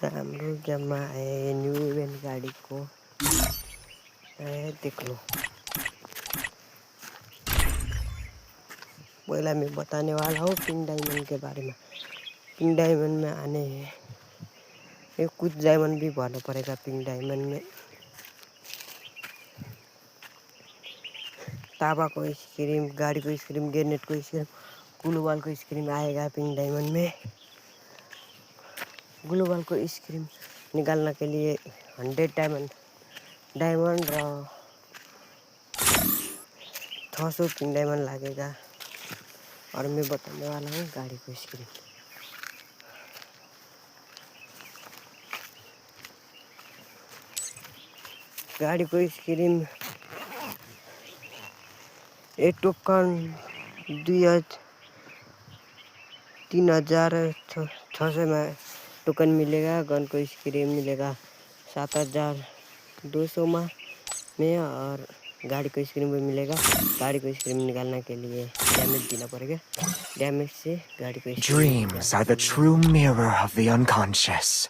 राम्रो जमा है न्यू इवेंट गाड़ी को देख लो। पहला मैं बताने वाला हूँ पिंक डायमंड के बारे में। पिंक डायमंड में आने हैं, ये कुछ डायमंड भी भरना पड़ेगा पिंक डायमंड में। ताबा को स्क्रीम, गाड़ी को स्क्रीम, ग्रेनेड को स्क्रीम, ग्लोबल को स्क्रीम आएगा पिंक डायमंड में। ग्लोबल को स्क्रीम निकालने के लिए 100 डायमंड और 600 पिंक डायमंड लगेगा। और मैं बताने वाला हूँ गाड़ी को स्क्रीम। गाड़ी को स्क्रीम एक टोकन 3600 में टोकन मिलेगा। गन को स्क्रीम मिलेगा 7200 में और गाड़ी को स्क्रीम भी मिलेगा। गाड़ी को स्क्रीम निकालने के लिए डैमेज देना पड़ेगा। डैमेज से गाड़ी को Dreams are the true mirror of the unconscious.